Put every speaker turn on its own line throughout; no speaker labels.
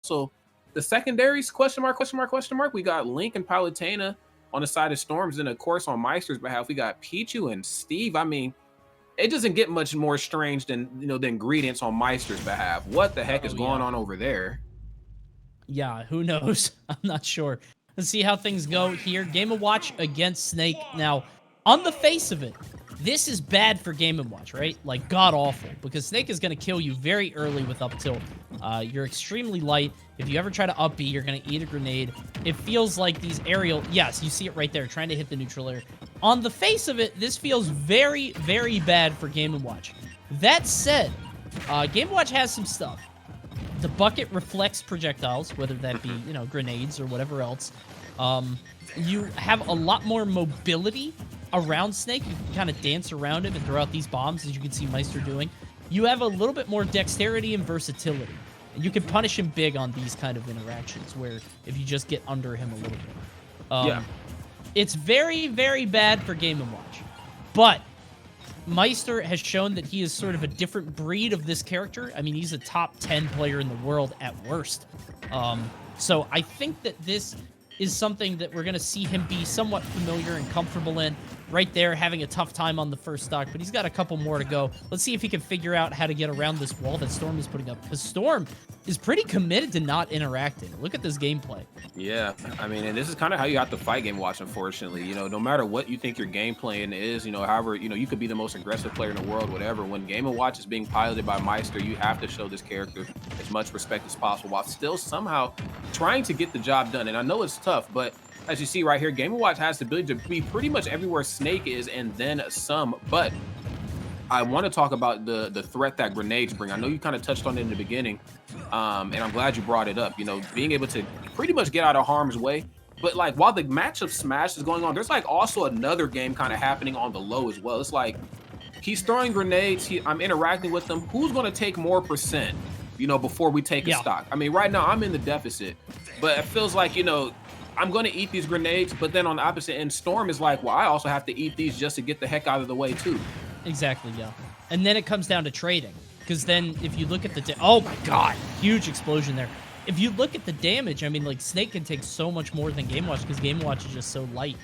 So the secondaries, question mark, question mark, question mark. We got Link and Palutena on the side of Storms. And of course, on Meister's behalf, we got Pichu and Steve. I mean, it doesn't get much more strange than, the ingredients on Meister's behalf. What the heck is going on over there?
Yeah, who knows? I'm not sure. Let's see how things go here. Game & Watch against Snake. Now, on the face of it, this is bad for Game & Watch, right? Like, god-awful, because Snake is going to kill you very early with up tilt. You're extremely light. If you ever try to up B, you're going to eat a grenade. It feels like these aerial... Yes, you see it right there, trying to hit the neutral air. On the face of it, this feels very, very bad for Game & Watch. That said, Game & Watch has some stuff. The bucket reflects projectiles, whether that be, grenades or whatever else. You have a lot more mobility around Snake. You can kind of dance around him and throw out these bombs, as you can see Meister doing. You have a little bit more dexterity and versatility. And you can punish him big on these kind of interactions, where if you just get under him a little bit. It's very, very bad for Game & Watch. But Meister has shown that he is sort of a different breed of this character. I mean, he's a top 10 player in the world at worst. So I think that this is something that we're going to see him be somewhat familiar and comfortable in. Right there, having a tough time on the first stock, but he's got a couple more to go. Let's see if he can figure out how to get around this wall that Storm is putting up. Because Storm is pretty committed to not interacting. Look at this gameplay.
Yeah, I mean, and this is kind of how you have to fight Game & Watch, unfortunately. No matter what you think your game plan is, however, you could be the most aggressive player in the world, whatever. When Game & Watch is being piloted by Meister, you have to show this character as much respect as possible while still somehow trying to get the job done. And I know it's tough, but as you see right here, Game & Watch has the ability to be pretty much everywhere Snake is and then some. But I want to talk about the threat that grenades bring. I know you kind of touched on it in the beginning, and I'm glad you brought it up. Being able to pretty much get out of harm's way. But like while the matchup Smash is going on, there's like also another game kind of happening on the low as well. It's like he's throwing grenades. I'm interacting with them. Who's going to take more percent, before we take a stock? I mean, right now I'm in the deficit, but it feels like, I'm going to eat these grenades, but then on the opposite end, Storm is like, well, I also have to eat these just to get the heck out of the way, too.
Exactly, yeah. And then it comes down to trading, because then if you look at the... Oh, my God. Huge explosion there. If you look at the damage, I mean, like, Snake can take so much more than Game & Watch, because Game & Watch is just so light.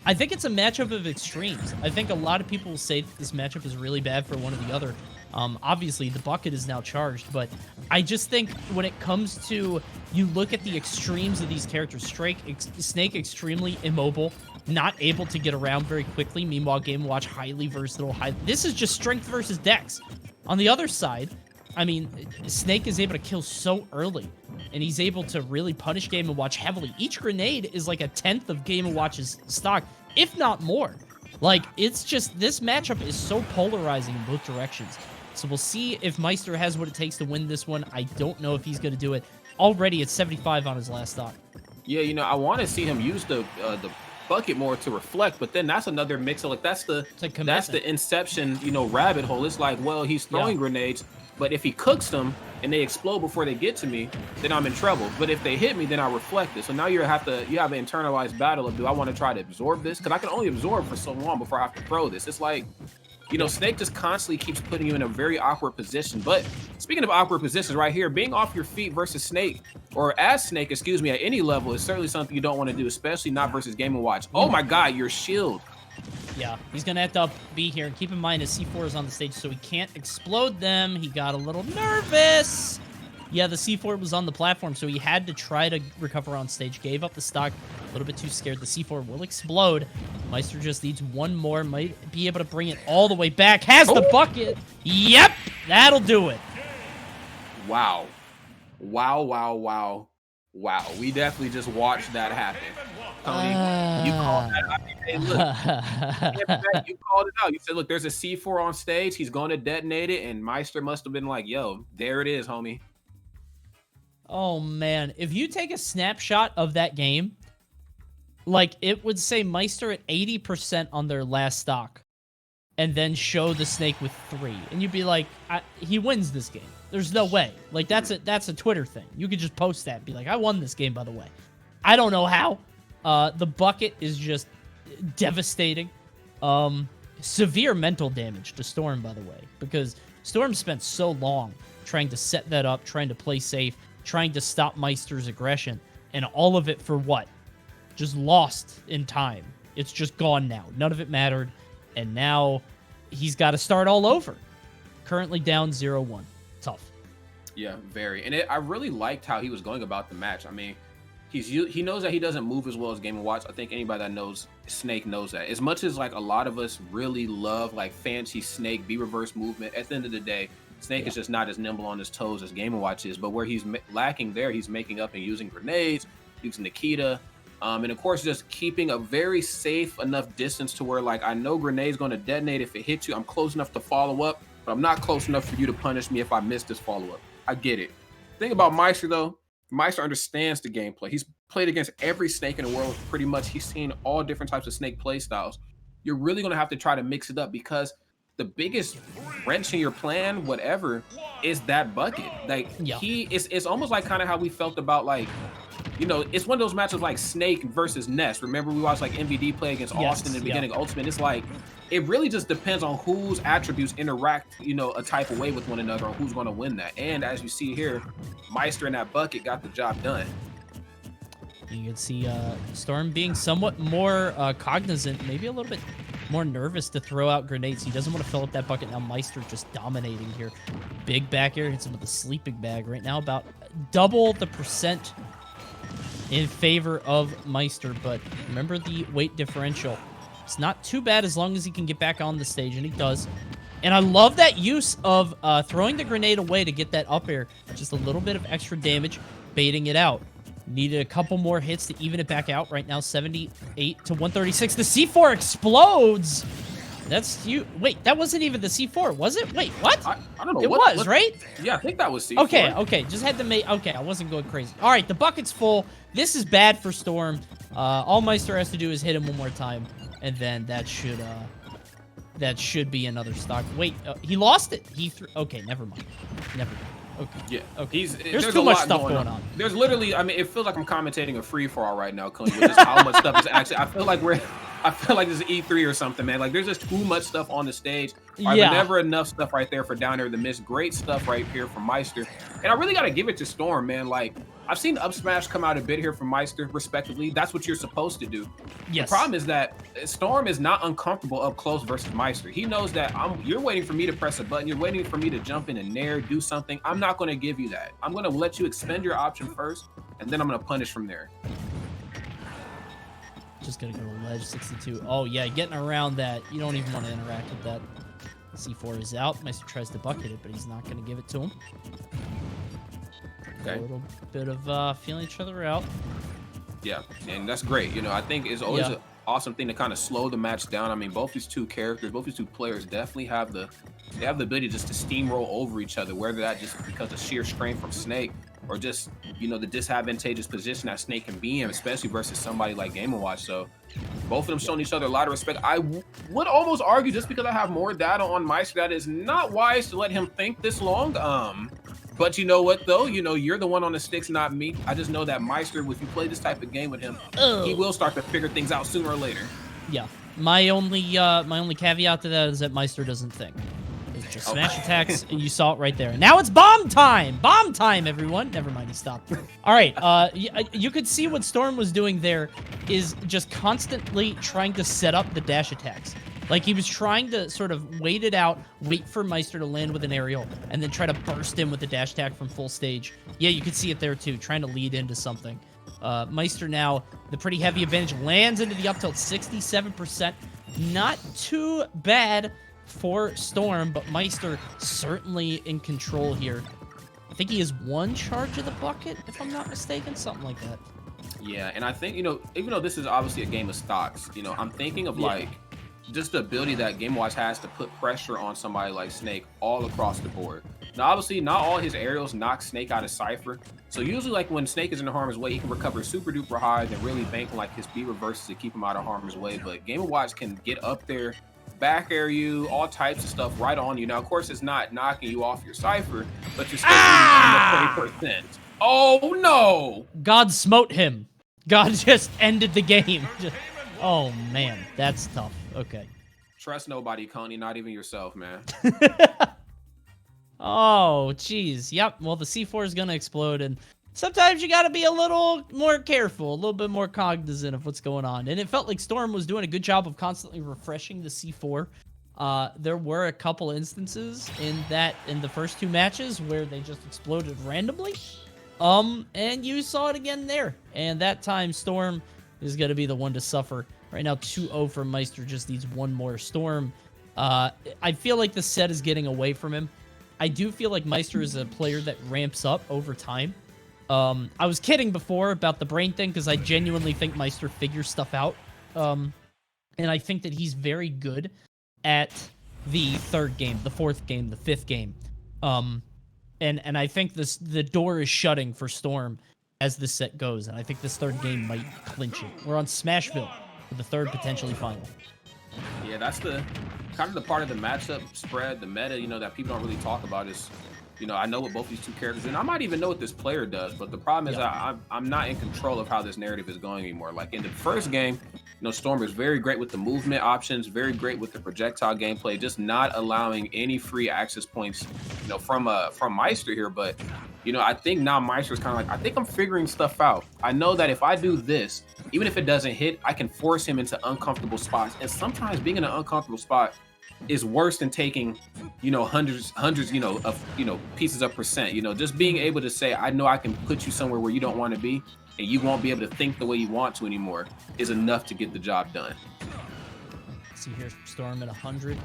I think it's a matchup of extremes. I think a lot of people will say that this matchup is really bad for one or the other. Obviously, the bucket is now charged, but I just think when it comes to, you look at the extremes of these characters, Snake extremely immobile, not able to get around very quickly. Meanwhile, Game & Watch highly versatile. This is just strength versus dex. On the other side, I mean, Snake is able to kill so early, and he's able to really punish Game & Watch heavily. Each grenade is like a 10th of Game & Watch's stock, if not more. Like, it's just, this matchup is so polarizing in both directions. So we'll see if Meister has what it takes to win this one. I don't know if he's going to do it. Already it's 75 on his last stock.
Yeah, I want to see him use the bucket more to reflect, but then that's another mix of, like, that's the Inception, rabbit hole. It's like, well, he's throwing grenades, but if he cooks them and they explode before they get to me, then I'm in trouble. But if they hit me, then I reflect it. So now you have an internalized battle of, do I want to try to absorb this? Because I can only absorb for so long before I have to throw this. It's like, Snake just constantly keeps putting you in a very awkward position. But speaking of awkward positions right here, being off your feet versus Snake, or as Snake, excuse me, at any level is certainly something you don't want to do, especially not versus Game & Watch. Oh my God, your shield.
Yeah, he's going to have to be here. And keep in mind, his C4 is on the stage, so he can't explode them. He got a little nervous. Yeah, the C4 was on the platform, so he had to try to recover on stage. Gave up the stock, a little bit too scared. The C4 will explode. Meister just needs one more. Might be able to bring it all the way back. Has the bucket. Yep, that'll do it.
Wow. Wow. We definitely just watched that happen. Tony, you called that out. Hey, look, you called it out. You said, look, there's a C4 on stage. He's going to detonate it, and Meister must have been like, yo, there it is, homie.
Oh, man. If you take a snapshot of that game, like, it would say Meister at 80% on their last stock, and then show the Snake with 3. And you'd be like, he wins this game. There's no way. Like, that's a Twitter thing. You could just post that and be like, I won this game, by the way. I don't know how. The bucket is just devastating. Severe mental damage to Storm, by the way, because Storm spent so long trying to set that up, trying to play safe. trying to stop Meister's aggression. And all of it for what? Just lost in time. It's just gone now. None of it mattered. And now he's got to start all over. Currently down 0-1. Tough.
Yeah, very. And I really liked how he was going about the match. I mean, he knows that he doesn't move as well as Game & Watch. I think anybody that knows Snake knows that. As much as like a lot of us really love like fancy Snake B-reverse movement, at the end of the day, Snake is just not as nimble on his toes as Game & Watch is. But where he's lacking there, he's making up and using grenades, using Nikita, and of course just keeping a very safe enough distance to where like I know grenade's going to detonate if it hits you. I'm close enough to follow up, but I'm not close enough for you to punish me if I miss this follow-up. I get it. Thing about Meister though, Meister understands the gameplay. He's played against every Snake in the world pretty much. He's seen all different types of Snake play styles. You're really going to have to try to mix it up because the biggest wrench in your plan, whatever, is that bucket. Like it's almost like kind of how we felt about like, you know, it's one of those matches like Snake versus Ness. Remember we watched like MVD play against Austin in the beginning of Ultimate. It's like, it really just depends on whose attributes interact, you know, a type of way with one another or who's going to win that. And as you see here, Meister in that bucket got the job done.
You can see Storm being somewhat more cognizant, maybe a little bit more nervous to throw out grenades. He doesn't want to fill up that bucket. Now Meister just dominating here. Big back air hits him with a sleeping bag. Right now about double the percent in favor of Meister. But remember the weight differential. It's not too bad as long as he can get back on the stage, and he does. And I love that use of throwing the grenade away to get that up air. Just a little bit of extra damage, baiting it out. Needed a couple more hits to even it back out. Right now, 78 to 136. The C4 explodes. That's you. Wait, that wasn't even the C4, was it? Wait, what?
I don't know.
It was, right?
Yeah, I think that was C4.
Okay. Just had to make... Okay, I wasn't going crazy. All right, the bucket's full. This is bad for Storm. All Meister has to do is hit him one more time, and then that should be another stock. Wait, he lost it. Okay, never mind. Never mind. Okay.
Yeah.
Okay.
There's
too much stuff going on.
There's literally, I mean, it feels like I'm commentating a free-for-all right now, Coney, with just how much stuff is actually. I feel like this is E3 or something, man. Like there's just too much stuff on the stage. Right, but never enough stuff right there for down there to miss. Great stuff right here from Meister. And I really got to give it to Storm, man. Like I've seen up smash come out a bit here from Meister, respectively. That's what you're supposed to do.
Yes.
The problem is that Storm is not uncomfortable up close versus Meister. He knows that you're waiting for me to press a button. You're waiting for me to jump in and nair, do something. I'm not going to give you that. I'm going to let you expend your option first, and then I'm going to punish from there.
Just gonna go to ledge 62. Oh yeah, getting around that. You don't even want to interact with that. C4 is out. Meister tries to bucket it, but he's not gonna give it to him.
Okay.
A little bit of feeling each other out.
Yeah, and that's great. You know, I think it's always an awesome thing to kind of slow the match down. I mean, both these two players definitely have the ability just to steamroll over each other, whether that just because of sheer strain from Snake or just, you know, the disadvantageous position that Snake can be in, especially versus somebody like Game & Watch. So both of them showing each other a lot of respect. I would almost argue, just because I have more data on Meister, that is not wise to let him think this long. But you know what, though? You know, you're the one on the sticks, not me. I just know that Meister, if you play this type of game with him, he will start to figure things out sooner or later.
Yeah. My only caveat to that is that Meister doesn't think. It's just smash attacks, and you saw it right there. Now it's bomb time! Bomb time, everyone! Never mind, he stopped. All right, you could see what Storm was doing there is just constantly trying to set up the dash attacks. Like, he was trying to sort of wait it out, wait for Meister to land with an aerial, and then try to burst in with the dash attack from full stage. Yeah, you could see it there, too, trying to lead into something. Meister now, the pretty heavy advantage, lands into the up tilt, 67%. Not too bad for Storm, but Meister certainly in control here. I think he has one charge of the bucket, if I'm not mistaken, something like that.
Yeah, and I think, you know, even though this is obviously a game of stocks, you know, I'm thinking of like just the ability that Game & Watch has to put pressure on somebody like Snake all across the board. Now, obviously, not all his aerials knock Snake out of Cypher. So usually, like, when Snake is in harm's way, he can recover super duper high and really bank on, like, his B reverses to keep him out of harm's way. But Game & Watch can get up there, back air you, all types of stuff right on you. Now, of course, it's not knocking you off your Cypher, but you're still in the 20%. Oh, no!
God smote him. God just ended the game. Oh, man. That's tough. Okay.
Trust nobody, Coney, not even yourself, man.
Oh, geez. Yep. Well, the C4 is going to explode, and sometimes you got to be a little more careful, a little bit more cognizant of what's going on. And it felt like Xtorm was doing a good job of constantly refreshing the C4. There were a couple instances in the first 2 matches where they just exploded randomly. And you saw it again there. And that time, Xtorm is going to be the one to suffer. Right now, 2-0 for Meister, just needs one more. Xtorm, I feel like the set is getting away from him. I do feel like Meister is a player that ramps up over time. I was kidding before about the brain thing because I genuinely think Meister figures stuff out. And I think that he's very good at the 3rd game, the 4th game, the 5th game. And I think the door is shutting for Xtorm as this set goes. And I think this 3rd game might clinch it. We're on Smashville for the 3rd potentially final.
Yeah, that's the kind of the part of the matchup spread, the meta, that people don't really talk about is, I know what both these 2 characters do, and I might even know what this player does, but the problem is I'm not in control of how this narrative is going anymore. Like in the first game, Xtorm is very great with the movement options, very great with the projectile gameplay, just not allowing any free access points, from Meister here. But, I think now Meister is kind of like, I think I'm figuring stuff out. I know that if I do this, even if it doesn't hit, I can force him into uncomfortable spots. And sometimes being in an uncomfortable spot is worse than taking, hundreds, of, pieces of percent. Just being able to say, I know I can put you somewhere where you don't want to be, and you won't be able to think the way you want to anymore, is enough to get the job done.
See here, Xtorm at 100.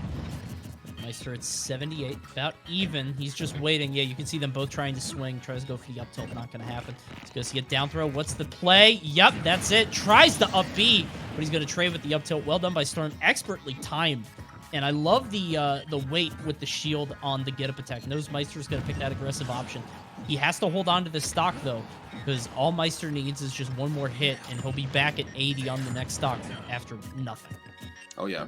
Meister at 78, about even. He's just waiting. Yeah, you can see them both trying to swing. Tries to go for the up tilt, not going to happen. He's going to see a down throw. What's the play? Yep, that's it. Tries the up B, but he's going to trade with the up tilt. Well done by Xtorm. Expertly timed. And I love the weight with the shield on the get-up attack. Knows Meister's going to pick that aggressive option. He has to hold on to the stock, though, because all Meister needs is just one more hit, and he'll be back at 80 on the next stock after nothing.
Oh, yeah.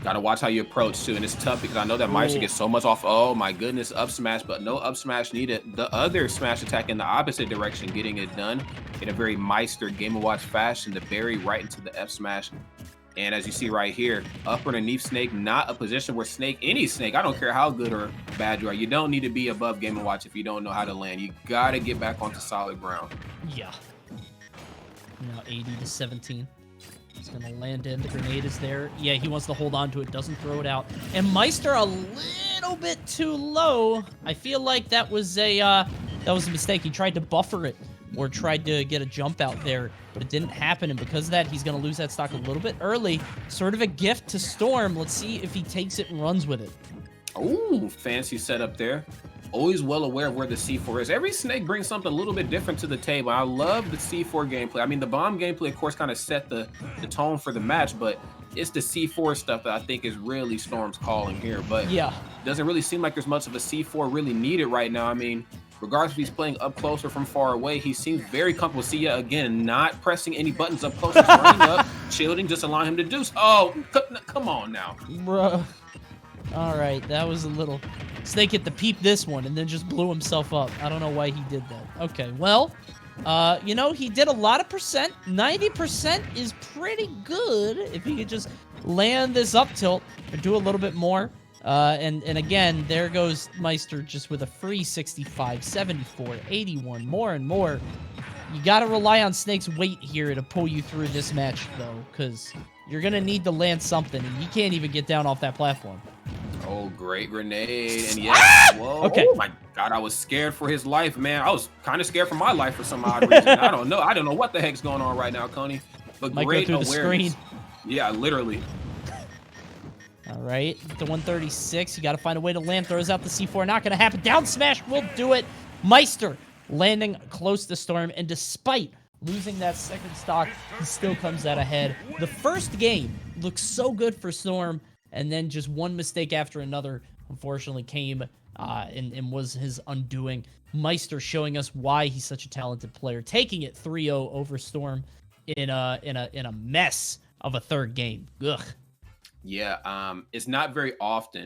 Got to watch how you approach, too. And it's tough because I know that Meister gets so much off. Oh, my goodness, up smash, but no up smash needed. The other smash attack in the opposite direction, getting it done in a very Meister Game & Watch fashion, the bury right into the F smash. And as you see right here, up underneath Snake, not a position where any Snake, I don't care how good or bad you are, you don't need to be above Game & Watch if you don't know how to land. You got to get back onto solid ground.
Yeah. Now 80 to 17. He's going to land in. The grenade is there. Yeah, he wants to hold on to it. Doesn't throw it out. And Meister a little bit too low. I feel like that was a mistake. He tried to buffer it or tried to get a jump out there, but it didn't happen. And because of that, he's going to lose that stock a little bit early. Sort of a gift to Xtorm. Let's see if he takes it and runs with it.
Oh, fancy setup there. Always well aware of where the C4 is. Every Snake brings something a little bit different to the table. I love the C4 gameplay. I mean, the bomb gameplay, of course, kind of set the tone for the match, but it's the C4 stuff that I think is really Xtorm's calling here. But yeah, it doesn't really seem like there's much of a C4 really needed right now. I mean, regardless if he's playing up close or from far away, he seems very comfortable. See, ya again, not pressing any buttons up close, just running up, shielding, just allowing him to do so. Oh, come on now.
Bruh. All right, that was a little... Snake hit the peep this one and then just blew himself up. I don't know why he did that. Okay, well, he did a lot of percent. 90% is pretty good if he could just land this up tilt or do a little bit more. And again, there goes Meister just with a free 65, 74, 81, more and more. You got to rely on Snake's weight here to pull you through this match, though, because you're going to need to land something, and you can't even get down off that platform.
Oh, great grenade. And yeah, whoa. Okay. Oh my God, I was scared for his life, man. I was kind of scared for my life for some odd reason. I don't know what the heck's going on right now, Coney. But
might
great
go through
awareness.
The screen.
Yeah, literally.
All right, the 136. You got to find a way to land. Throws out the C4. Not going to happen. Down smash will do it. Meister landing close to Xtorm, and despite losing that second stock, he still comes out ahead. The first game looks so good for Xtorm, and then just one mistake after another, unfortunately, came and was his undoing. Meister showing us why he's such a talented player, taking it 3-0 over Xtorm in a mess of a third game. Ugh.
Yeah, it's not very often